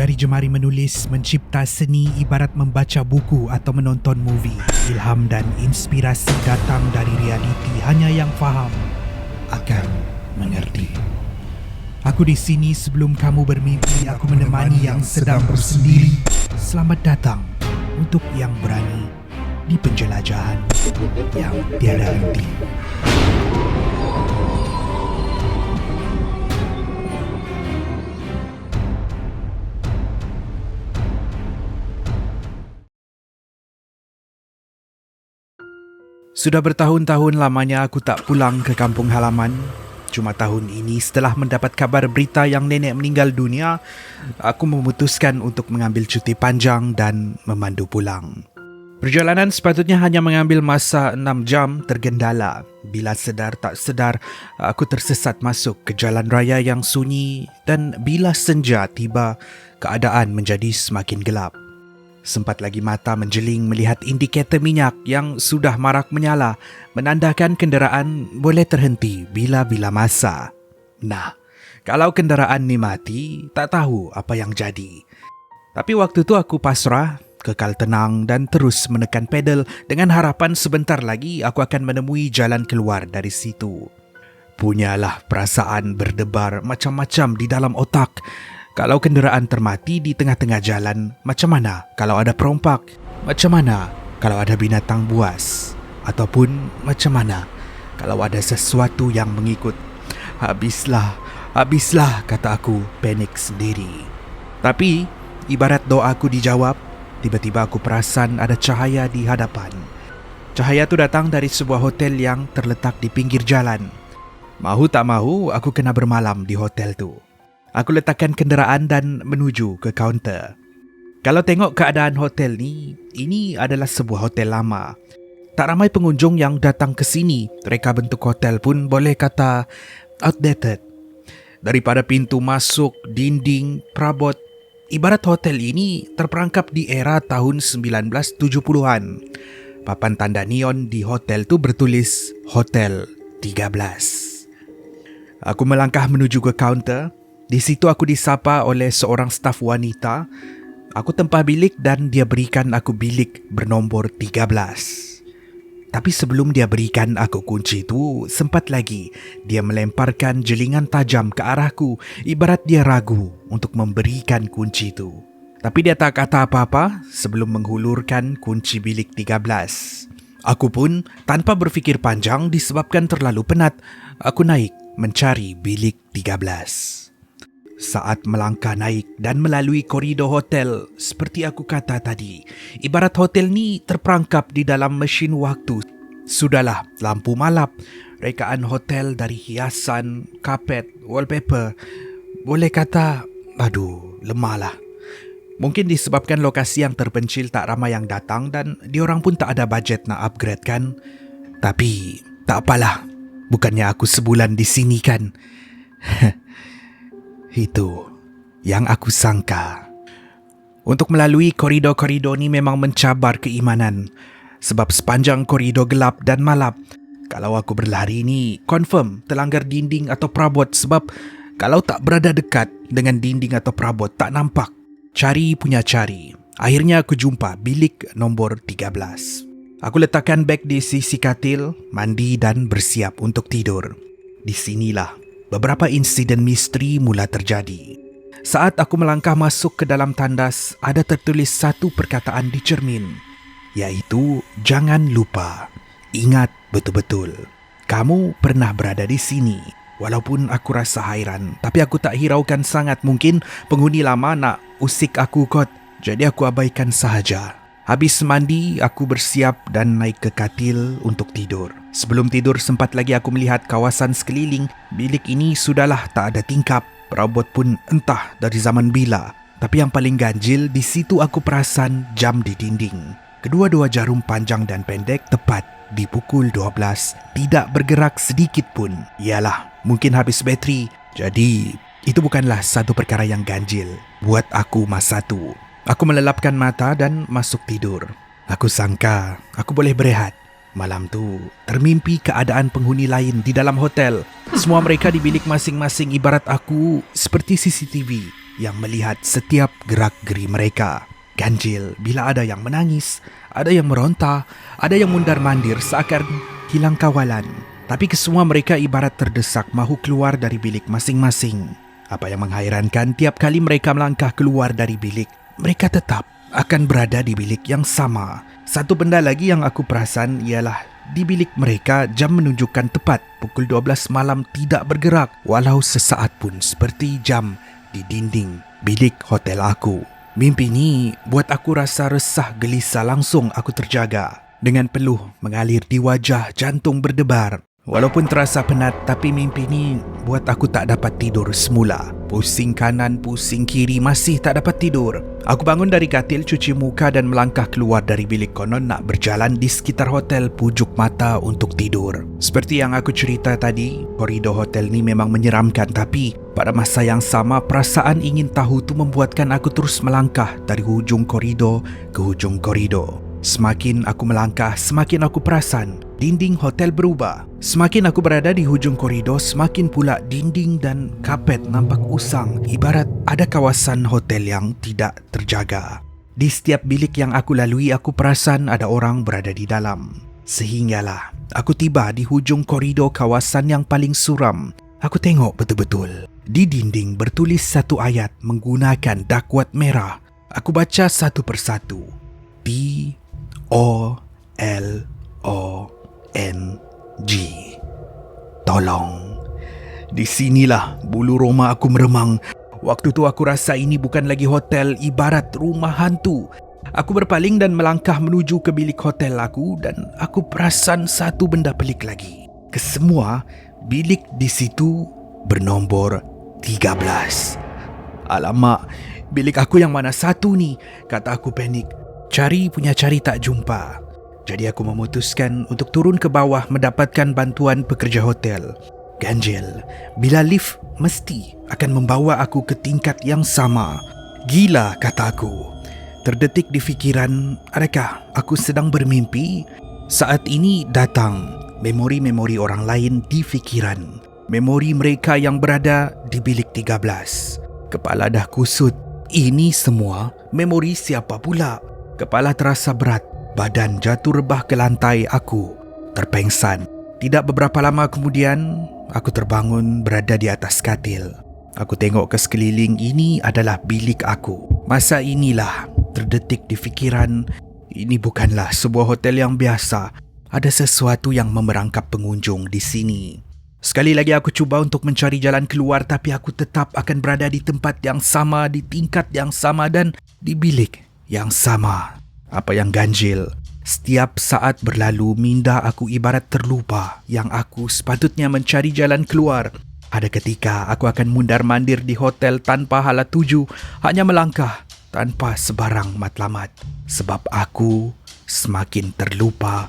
Jari jemari menulis, mencipta seni ibarat membaca buku atau menonton movie. Ilham dan inspirasi datang dari realiti, hanya yang faham akan mengerti. Aku di sini sebelum kamu bermimpi, aku menemani yang sedang bersendiri. Selamat datang untuk yang berani di penjelajahan yang tiada henti. Sudah bertahun-tahun lamanya aku tak pulang ke kampung halaman. Cuma tahun ini setelah mendapat kabar berita yang nenek meninggal dunia, aku memutuskan untuk mengambil cuti panjang dan memandu pulang. Perjalanan sepatutnya hanya mengambil masa 6 jam tergendala. Bila sedar tak sedar, aku tersesat masuk ke jalan raya yang sunyi dan bila senja tiba, keadaan menjadi semakin gelap. Sempat lagi mata menjeling melihat indikator minyak yang sudah marak menyala, menandakan kenderaan boleh terhenti bila-bila masa. Nah, kalau kenderaan ni mati, tak tahu apa yang jadi. Tapi waktu tu aku pasrah, kekal tenang dan terus menekan pedal dengan harapan sebentar lagi aku akan menemui jalan keluar dari situ. Punyalah perasaan berdebar macam-macam di dalam otak. Kalau kenderaan termati di tengah-tengah jalan, macam mana kalau ada perompak? Macam mana kalau ada binatang buas? Ataupun macam mana kalau ada sesuatu yang mengikut? Habislah, kata aku, panik sendiri. Tapi, ibarat doaku dijawab, tiba-tiba aku perasan ada cahaya di hadapan. Cahaya tu datang dari sebuah hotel yang terletak di pinggir jalan. Mahu tak mahu, aku kena bermalam di hotel tu. Aku letakkan kenderaan dan menuju ke kaunter. Kalau tengok keadaan hotel ni, ini adalah sebuah hotel lama. Tak ramai pengunjung yang datang ke sini. Reka bentuk hotel pun boleh kata outdated. Daripada pintu masuk, dinding, perabot, ibarat hotel ini terperangkap di era tahun 1970-an. Papan tanda neon di hotel tu bertulis Hotel 13. Aku melangkah menuju ke kaunter. Di situ aku disapa oleh seorang staf wanita. Aku tempah bilik dan dia berikan aku bilik bernombor 13. Tapi sebelum dia berikan aku kunci itu, sempat lagi dia melemparkan jelingan tajam ke arahku, ibarat dia ragu untuk memberikan kunci itu. Tapi dia tak kata apa-apa sebelum menghulurkan kunci bilik 13. Aku pun tanpa berfikir panjang disebabkan terlalu penat, aku naik mencari bilik 13. Saat melangkah naik dan melalui koridor hotel, seperti aku kata tadi, ibarat hotel ni terperangkap di dalam mesin waktu. Sudahlah, lampu malap, rekaan hotel dari hiasan, kapet, wallpaper. Boleh kata, lemahlah. Mungkin disebabkan lokasi yang terpencil tak ramai yang datang dan diorang pun tak ada bajet nak upgrade kan. Tapi, tak apalah. Bukannya aku sebulan di sini kan. Itu yang aku sangka. Untuk melalui koridor-koridor ni memang mencabar keimanan. Sebab sepanjang koridor gelap dan malap. Kalau aku berlari ni, confirm terlanggar dinding atau perabot. Sebab kalau tak berada dekat dengan dinding atau perabot, tak nampak. Cari punya cari. Akhirnya aku jumpa bilik nombor 13. Aku letakkan beg di sisi katil, mandi dan bersiap untuk tidur. Di sinilah beberapa insiden misteri mula terjadi. Saat aku melangkah masuk ke dalam tandas, ada tertulis satu perkataan di cermin, iaitu jangan lupa, ingat betul-betul, kamu pernah berada di sini. Walaupun aku rasa hairan, tapi aku tak hiraukan sangat. Mungkin penghuni lama nak usik aku kot, jadi aku abaikan sahaja. Habis mandi, aku bersiap dan naik ke katil untuk tidur. Sebelum tidur, sempat lagi aku melihat kawasan sekeliling. Bilik ini sudahlah tak ada tingkap. Perabot pun entah dari zaman bila. Tapi yang paling ganjil, di situ aku perasan jam di dinding. Kedua-dua jarum panjang dan pendek tepat di pukul 12. Tidak bergerak sedikit pun. Yalah, mungkin habis bateri. Jadi, itu bukanlah satu perkara yang ganjil buat aku masa tu. Aku melelapkan mata dan masuk tidur. Aku sangka aku boleh berehat. Malam tu, termimpi keadaan penghuni lain di dalam hotel. Semua mereka di bilik masing-masing ibarat aku seperti CCTV yang melihat setiap gerak-geri mereka. Ganjil bila ada yang menangis, ada yang meronta, ada yang mundar-mandir seakan hilang kawalan. Tapi kesemua mereka ibarat terdesak mahu keluar dari bilik masing-masing. Apa yang menghairankan, tiap kali mereka melangkah keluar dari bilik, mereka tetap akan berada di bilik yang sama. Satu benda lagi yang aku perasan ialah di bilik mereka jam menunjukkan tepat pukul 12 malam tidak bergerak walau sesaat pun, seperti jam di dinding bilik hotel aku. Mimpi ni buat aku rasa resah gelisah. Langsung aku terjaga. Dengan peluh mengalir di wajah, jantung berdebar. Walaupun terasa penat, tapi mimpi ni buat aku tak dapat tidur semula. Pusing kanan, pusing kiri, masih tak dapat tidur. Aku bangun dari katil, cuci muka dan melangkah keluar dari bilik. Konon nak berjalan di sekitar hotel, pujuk mata untuk tidur. Seperti yang aku cerita tadi, koridor hotel ni memang menyeramkan, tapi pada masa yang sama, perasaan ingin tahu tu membuatkan aku terus melangkah dari hujung koridor ke hujung koridor. Semakin aku melangkah, semakin aku perasan dinding hotel berubah. Semakin aku berada di hujung koridor, semakin pula dinding dan kapet nampak usang, ibarat ada kawasan hotel yang tidak terjaga. Di setiap bilik yang aku lalui, aku perasan ada orang berada di dalam. Sehinggalah aku tiba di hujung koridor kawasan yang paling suram. Aku tengok betul-betul. Di dinding bertulis satu ayat menggunakan dakwat merah. Aku baca satu persatu. TOLONG. Tolong. Di sinilah bulu roma aku meremang. Waktu tu aku rasa ini bukan lagi hotel, ibarat rumah hantu. Aku berpaling dan melangkah menuju ke bilik hotel aku, dan aku perasan satu benda pelik lagi. Kesemua bilik di situ bernombor 13. Alamak, bilik aku yang mana satu ni? Kata aku panik. Cari punya cari tak jumpa. Jadi aku memutuskan untuk turun ke bawah mendapatkan bantuan pekerja hotel. Ganjil, bila lift mesti akan membawa aku ke tingkat yang sama. Gila, kata aku. Terdetik di fikiran, adakah aku sedang bermimpi? Saat ini datang memori-memori orang lain di fikiran. Memori mereka yang berada di bilik 13. Kepala dah kusut. Ini semua memori siapa pula? Kepala terasa berat, badan jatuh rebah ke lantai, aku terpengsan. Tidak beberapa lama kemudian, aku terbangun berada di atas katil. Aku tengok ke sekeliling, ini adalah bilik aku. Masa inilah terdetik di fikiran, ini bukanlah sebuah hotel yang biasa. Ada sesuatu yang memerangkap pengunjung di sini. Sekali lagi aku cuba untuk mencari jalan keluar, tapi aku tetap akan berada di tempat yang sama, di tingkat yang sama dan di bilik yang sama. Apa yang ganjil, setiap saat berlalu minda aku ibarat terlupa yang aku sepatutnya mencari jalan keluar. Ada ketika aku akan mundar-mandir di hotel tanpa hala tuju, hanya melangkah tanpa sebarang matlamat. Sebab aku semakin terlupa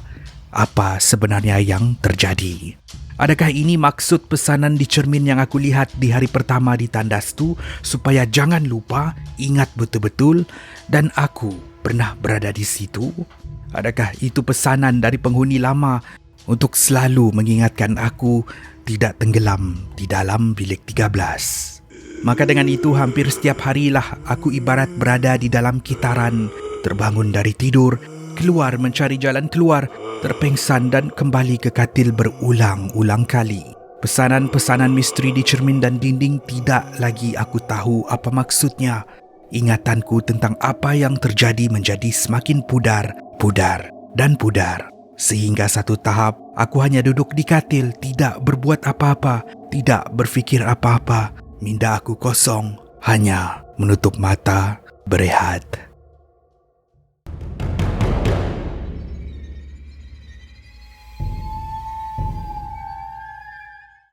apa sebenarnya yang terjadi. Adakah ini maksud pesanan di cermin yang aku lihat di hari pertama di tandas tu, supaya jangan lupa, ingat betul-betul dan aku pernah berada di situ? Adakah itu pesanan dari penghuni lama untuk selalu mengingatkan aku tidak tenggelam di dalam bilik 13? Maka dengan itu hampir setiap harilah aku ibarat berada di dalam kitaran, terbangun dari tidur, keluar mencari jalan keluar, terpengsan dan kembali ke katil berulang-ulang kali. Pesanan-pesanan misteri di cermin dan dinding tidak lagi aku tahu apa maksudnya. Ingatanku tentang apa yang terjadi menjadi semakin pudar, dan pudar. Sehingga satu tahap, aku hanya duduk di katil, tidak berbuat apa-apa, tidak berfikir apa-apa. Minda aku kosong, hanya menutup mata, berehat.